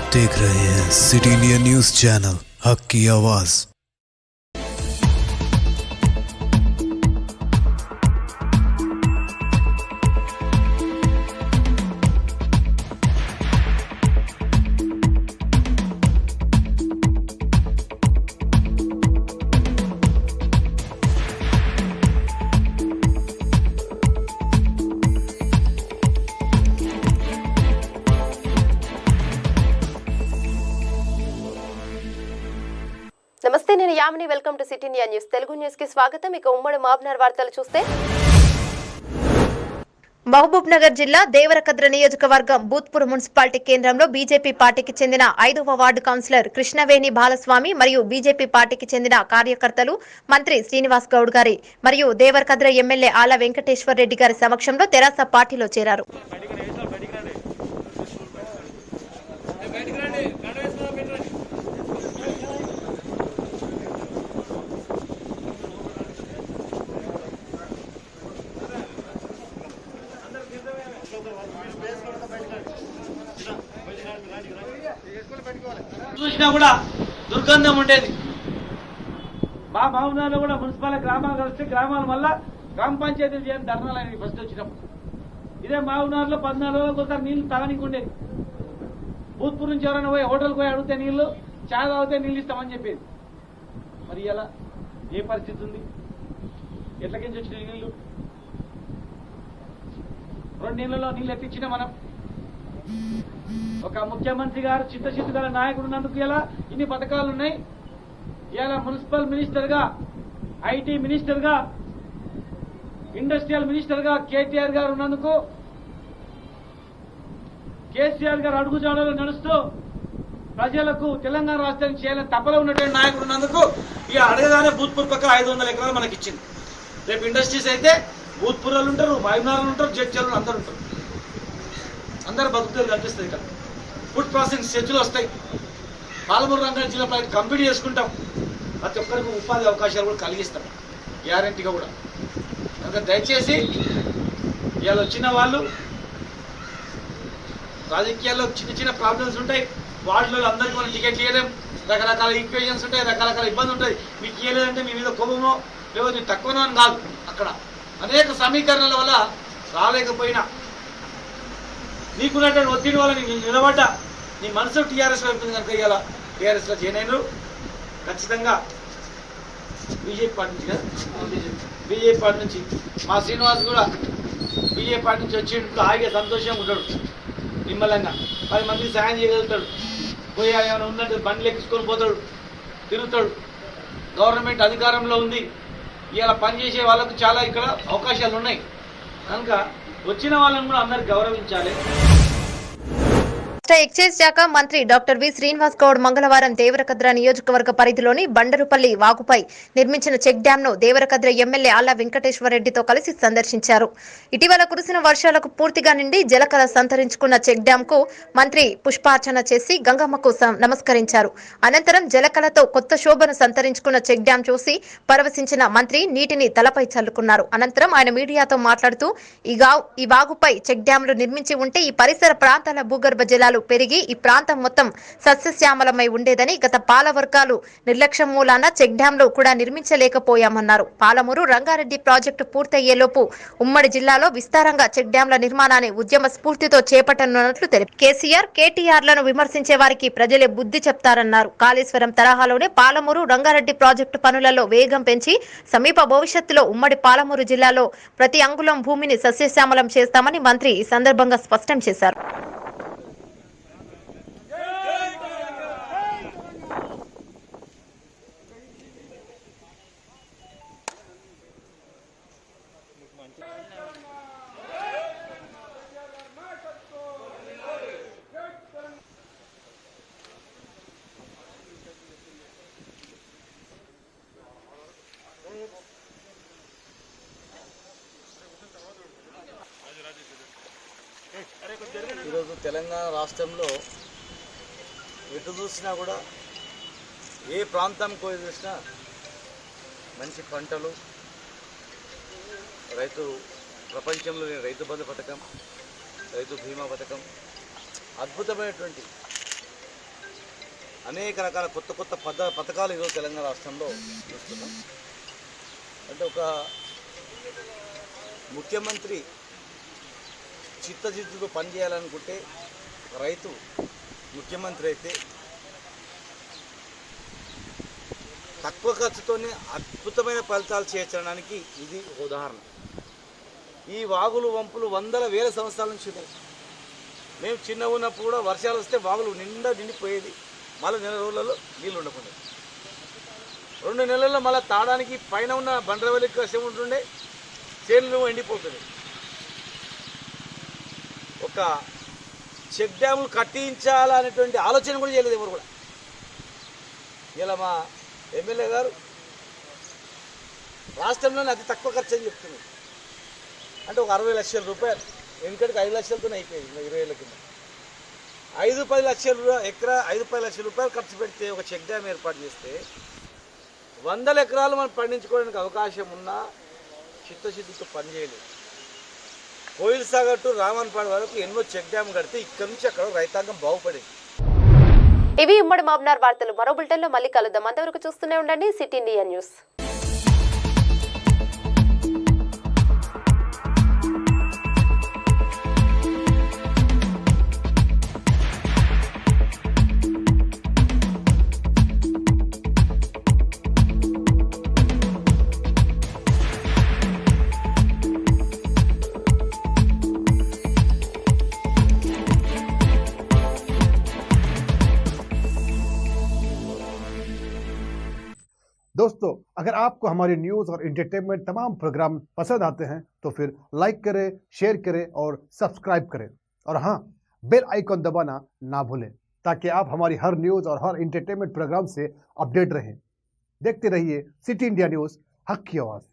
आप देख रहे हैं सिटीनिया न्यूज चैनल, हक की आवाज। నమస్తే, నేను Yamini. Welcome to city India news Telugu news కి స్వాగతం. ఇక ఉమ్మడి మహబూబ్నగర్ వార్తలు చూస్తే, మహబూబ్ నగర్ జిల్లా దేవరకద్ర నియోజకవర్గం బూత్పూర్ మున్సిపాలిటీ కేంద్రంలో బీజేపీ పార్టీకి చెందిన 5వ వార్డు కౌన్సిలర్ కృష్ణవేణి బాలస్వామి మరియు బీజేపీ పార్టీకి చెందిన కార్యకర్తలు మంత్రి శ్రీనివాస్ గౌడ్ గారి మరియు దేవరకద్ర ఎమ్మెల్యే ఆల వెంకటేశ్వర్ రెడ్డి గారి సమక్షంలో తెరాస పార్టీలో చేరారు. చూసినా కూడా దుర్గంధం ఉండేది. మా మహబూబ్నగర్లో కూడా మున్సిపల్ గ్రామాలు కలిస్తే గ్రామాల వల్ల గ్రామ పంచాయతీలు చేయని ధర్నాలు అయినాయి ఫస్ట్ వచ్చినప్పుడు. ఇదే మహబూబ్నగర్లో 14 రోజులకు ఒకసారి నీళ్లు తాగనికి ఉండేది. భూత్పూర్ నుంచి ఎవరైనా పోయి హోటల్కి పోయి అడిగితే నీళ్లు, చాయ్ తాగితే నీళ్ళు ఇస్తామని చెప్పేది. మరి ఇలా ఏ పరిస్థితి ఉంది? ఎట్లకించి వచ్చిన నీళ్లు? 2 నెలల్లో నీళ్ళు ఎత్తిచ్చినా మనం. ఒక ముఖ్యమంత్రి గారు చిత్తశుద్ధి గల నాయకుడు ఉన్నందుకు ఇలా ఇన్ని పథకాలు ఉన్నాయి. ఇలా మున్సిపల్ మినిస్టర్ గా, ఐటీ మినిస్టర్ గా, ఇండస్ట్రియల్ మినిస్టర్ గా కేటీఆర్ గారు ఉన్నందుకు, కేసీఆర్ గారు అడుగుజాడలో నడుస్తూ ప్రజలకు తెలంగాణ రాష్ట్రానికి చేయాలని తప్పలో ఉన్నటువంటి నాయకుడు ఉన్నందుకు ఇక అడగగానే భూత్పూర్ పక్క 500 ఎకరాలు మనకి ఇచ్చింది. రేపు ఇండస్ట్రీస్ అయితే భూత్పూర్ వాళ్ళు ఉంటారు, మహబూబ్నగర్ ఉంటారు, జడ్చర్లు అందరు ఉంటారు. అందరు బతుకుతారు కనిపిస్తుంది. ఇక్కడ ఫుడ్ ప్రాసెసింగ్ సెచ్చులు వస్తాయి. పాలమూరు రంగారెడ్డి జిల్లా ప్రాజెక్ట్ కంప్లీట్ చేసుకుంటాం. ప్రతి ఒక్కరికి ఉపాధి అవకాశాలు కూడా కలిగిస్తాం గ్యారంటీగా కూడా. కనుక దయచేసి ఇవాళ వచ్చిన వాళ్ళు, రాజకీయాల్లో చిన్న చిన్న ప్రాబ్లమ్స్ ఉంటాయి. వార్డులలో అందరికీ మనం టికెట్లు ఇవ్వలేం. రకరకాల ఈక్వేషన్స్ ఉంటాయి, రకరకాల ఇబ్బంది ఉంటుంది. మీకు ఇవ్వలేదంటే మీ మీద కోపమో లేకపోతే తక్కువనో అని కాదు. అక్కడ అనేక సమీకరణల వల్ల రాలేకపోయినా నీకున్నటువంటి ఒత్తిడి వల్ల నీకు నిలబడ్డా నీ మనసు టీఆర్ఎస్ వైపు కనుక ఇవాళ టీఆర్ఎస్లో జాయిన్ అయినారు. ఖచ్చితంగా బీజేపీ పార్టీ నుంచి కదా, బీజేపీ పార్టీ నుంచి మా శ్రీనివాస్ కూడా బీజేపీ పార్టీ నుంచి వచ్చేటప్పుడు ఆగే సంతోషంగా ఉంటాడు. నిమ్మలంగా 10 మందికి సాయం చేయగలుగుతాడు. పోయి ఏమైనా ఉందంటే బండ్లు ఎక్కించుకొని పోతాడు, తిరుగుతాడు. గవర్నమెంట్ అధికారంలో ఉంది. ఇవాళ పనిచేసే వాళ్ళకు చాలా ఇక్కడ అవకాశాలు ఉన్నాయి. కనుక వచ్చిన వాళ్ళని కూడా అందరు గౌరవించాలి. ఎక్సైజ్ శాఖ మంత్రి డాక్టర్ వి శ్రీనివాస్ గౌడ్ మంగళవారం దేవరకద్ర నియోజకవర్గ పరిధిలోని బండరుపల్లి వాగుపై నిర్మించిన చెక్ డ్యాం ను దేవరకద్ర ఎమ్మెల్యే ఆల వెంకటేశ్వర రెడ్డితో కలిసి సందర్శించారు. ఇటీవల కురిసిన వర్షాలకు పూర్తిగా నిండి జలకళ సంతరించుకున్న చెక్ డ్యాం కు మంత్రి పుష్పార్చన చేసి గంగమ్మకు నమస్కరించారు. అనంతరం జలకళతో కొత్త శోభను సంతరించుకున్న చెక్ డ్యాం చూసి పరవశించిన మంత్రి నీటిని తలపై చల్లుకున్నారు. అనంతరం ఆయన మీడియాతో మాట్లాడుతూ ఈ వాగుపై చెక్ డ్యాంలు నిర్మించి ఉంటే ఈ పరిసర ప్రాంతాల భూగర్భ జలాలు పెరిగి ఈ ప్రాంతం మొత్తం సస్యశ్యామలమై ఉండేదని, గత పాలవర్గాలు నిర్లక్ష్యం మూలాన చెక్ డ్యాంలు కూడా నిర్మించలేకపోయామన్నారు. పాలమూరు రంగారెడ్డి ప్రాజెక్టు పూర్తయ్యేలోపు ఉమ్మడి జిల్లాలో విస్తారంగా చెక్ డ్యాంల నిర్మాణాన్ని ఉద్యమ స్ఫూర్తితో చేపట్టనున్నట్లు తెలిపారు. కేసీఆర్, కేటీఆర్లను విమర్శించే వారికి ప్రజలే బుద్ధి చెప్తారన్నారు. కాళేశ్వరం తరహాలోనే పాలమూరు రంగారెడ్డి ప్రాజెక్టు పనులలో వేగం పెంచి సమీప భవిష్యత్తులో ఉమ్మడి పాలమూరు జిల్లాలో ప్రతి అంగుళం భూమిని సస్యశ్యామలం చేస్తామని మంత్రి ఈ సందర్భంగా స్పష్టం చేశారు. ఈరోజు తెలంగాణ రాష్ట్రంలో ఎటు చూసినా కూడా ఏ ప్రాంతానికి పోయి చూసినా మంచి పంటలు, రైతు ప్రపంచంలో రైతు బంధు పథకం, రైతు బీమా పథకం, అద్భుతమైనటువంటి అనేక రకాల కొత్త కొత్త పథకాలు ఈరోజు తెలంగాణ రాష్ట్రంలో చూస్తున్నాం. అంటే ఒక ముఖ్యమంత్రి చిత్తశుద్ధితో పనిచేయాలనుకుంటే ఒక రైతు ముఖ్యమంత్రి అయితే తక్కువ ఖర్చుతోనే అద్భుతమైన ఫలితాలు చేర్చడానికి ఇది ఉదాహరణ. ఈ వాగులు వంపులు వందల వేల సంవత్సరాల నుంచి ఉన్నాయి. మేము చిన్నగా ఉన్నప్పుడు కూడా వర్షాలు వస్తే వాగులు నిండిపోయేది. మళ్ళీ నెల రోజులలో నీళ్ళు ఉండకుండా 2 నెలల్లో మళ్ళీ తాడానికి పైన ఉన్న బండ్రవల్లి కష్టం ఉంటుండే, చేనులు ఎండిపోతుంది. ఒక చెక్ డ్యాములు కట్టించాలనేటువంటి ఆలోచన కూడా చేయలేదు ఎవరు కూడా. ఇలా మా ఎమ్మెల్యే గారు రాష్ట్రంలోనే అతి తక్కువ ఖర్చు అని చెప్తున్నారు. అంటే ఒక 60 లక్షల రూపాయలు, ఎందుకంటే 5 లక్షలతోనే అయిపోయింది 20 ఏళ్ళ కింద. 5-10 లక్షల ఎకరా 5-10 లక్షల రూపాయలు ఖర్చు పెడితే ఒక చెక్ డ్యామ్ ఏర్పాటు చేస్తే 100 ఎకరాలు మనం పండించుకోవడానికి అవకాశం ఉన్నా చిత్తశుద్ధితో పనిచేయలేదు. కోయిల్ సాగర్ టు రామన్పాడు వరకు ఎన్నో చెక్ డ్యామ్ కడితే ఇక్కడ నుంచి అక్కడ రైతాంగం బాగుపడేది. ఇవి ఉమ్మడి మాబ్నార్ వార్తలు. మరో బులెటిన్లో మళ్ళీ కలుద్దాం. అంతవరకు చూస్తూనే ఉండండి సిటీ ఇండియా న్యూస్. दोस्तों, अगर आपको हमारी न्यूज़ और एंटरटेनमेंट तमाम प्रोग्राम पसंद आते हैं तो फिर लाइक करें, शेयर करें और सब्सक्राइब करें। और हाँ, बेल आइकॉन दबाना ना भूलें ताकि आप हमारी हर न्यूज़ और हर एंटरटेनमेंट प्रोग्राम से अपडेट रहें। देखते रहिए सिटी इंडिया न्यूज़, हक की आवाज़।